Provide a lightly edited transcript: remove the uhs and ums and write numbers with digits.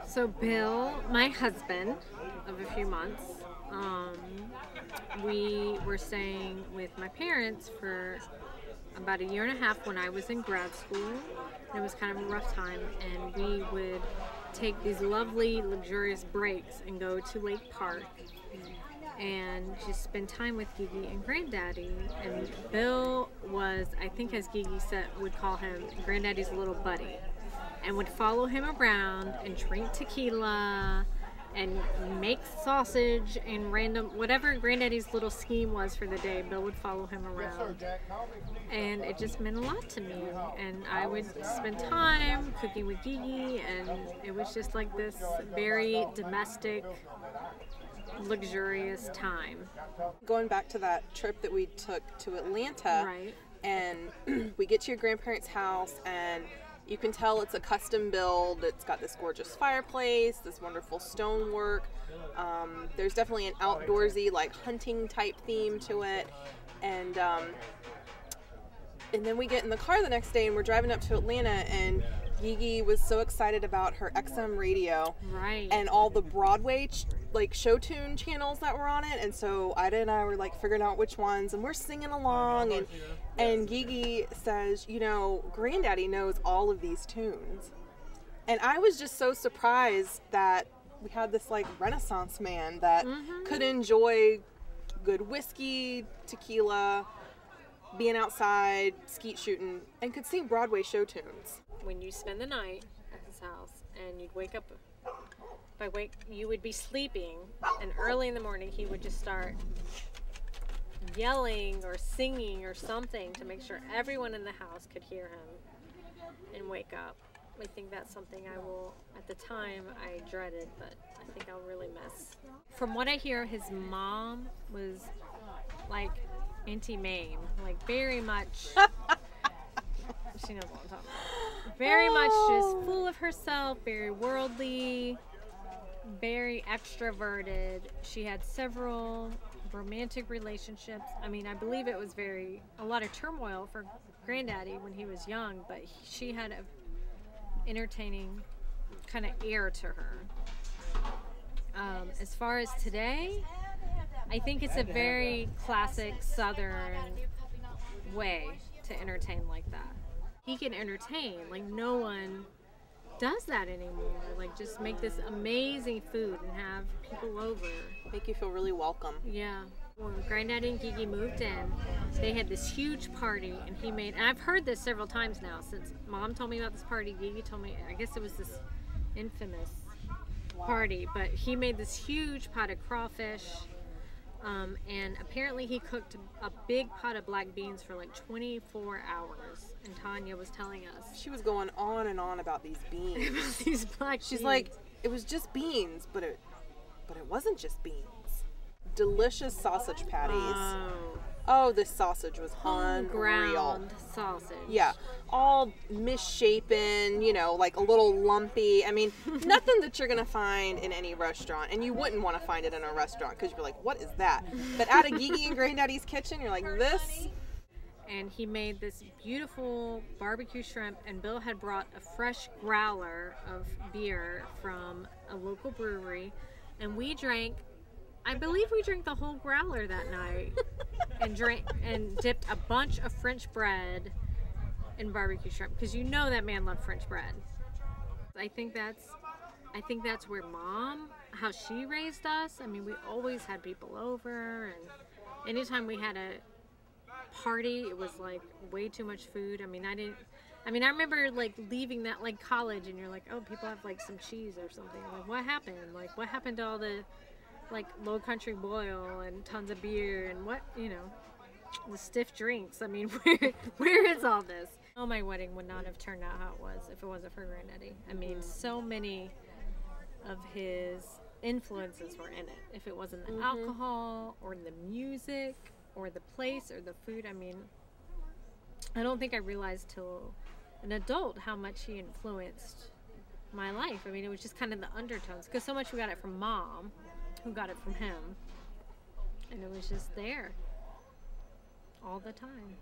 So Bill, my husband of a few months, we were staying with my parents for about a year and a half when I was in grad school. It was kind of a rough time, and we would take these lovely, luxurious breaks and go to Lake Park and just spend time with Gigi and Granddaddy. And Bill was, I think as Gigi said, would call him Granddaddy's little buddy, and would follow him around and drink tequila and make sausage and random, whatever Granddaddy's little scheme was for the day, Bill would follow him around. And it just meant a lot to me. And I would spend time cooking with Gigi, and it was just like this very domestic, luxurious time. Going back to that trip that we took to Atlanta, Right. and we get to your grandparents' house, and you can tell it's a custom build. It's got this gorgeous fireplace, this wonderful stonework. There's definitely an outdoorsy, like hunting type theme to it. And then we get in the car the next day and we're driving up to Atlanta, and Gigi was so excited about her XM radio, Right. and all the Broadway show tune channels that were on it. And so Ida and I were like figuring out which ones, and we're singing along, and Gigi says, you know, Granddaddy knows all of these tunes. And I was just so surprised that we had this like Renaissance man that could enjoy good whiskey, tequila, being outside, skeet shooting, and could sing Broadway show tunes. When you spend the night at his house and you'd wake up, you would be sleeping, and early in the morning he would just start yelling or singing or something to make sure everyone in the house could hear him and wake up. I think that's something I will, at the time I dreaded, but I think I'll really miss. From what I hear, his mom was like Auntie Mame, like very much, she knows what I'm talking about. Very much just full of herself, very worldly, very extroverted. She had several romantic relationships. I mean, I believe it was a lot of turmoil for Granddaddy when he was young, but she had a entertaining kind of air to her. As far as today, I think it's a very classic Southern way to entertain like that. He can entertain like no one does that anymore. Like just make this amazing food and have people over. Make you feel really welcome. Yeah. When Granddaddy and Gigi moved in, they had this huge party, and he made, and I've heard this several times now since Mom told me about this party, Gigi told me, I guess it was this infamous party, but he made this huge pot of crawfish, and apparently he cooked a big pot of black beans for like 24 hours, and Tanya was telling us. She was going on and on about these beans. These black She's beans. like, it was just beans, but it wasn't just beans. Delicious sausage patties. Oh, this sausage was unreal. Ground sausage. Yeah, all misshapen, you know, like a little lumpy. I mean, nothing that you're going to find in any restaurant. And you wouldn't want to find it in a restaurant because you're like, what is that? But out of Gigi and Granddaddy's kitchen, you're like, this. And he made this beautiful barbecue shrimp, and Bill had brought a fresh growler of beer from a local brewery, and I believe we drank the whole growler that night and dipped a bunch of French bread in barbecue shrimp, because you know that man loved French bread. I think that's where how she raised us. I mean, we always had people over, and anytime we had a party, it was like way too much food. I remember like leaving that like college, and you're like, oh, people have like some cheese or something. I'm like, what happened? Like, what happened to all the like Low Country Boil and tons of beer and what, you know, the stiff drinks? I mean, where is all this? Oh, my wedding would not have turned out how it was if it wasn't for Granddaddy. I mean, so many of his influences were in it. If it wasn't the alcohol or the music or the place or the food, I mean, I don't think I realized till an adult how much he influenced my life. I mean, it was just kind of the undertones, because so much we got it from Mom, who got it from him, and it was just there all the time.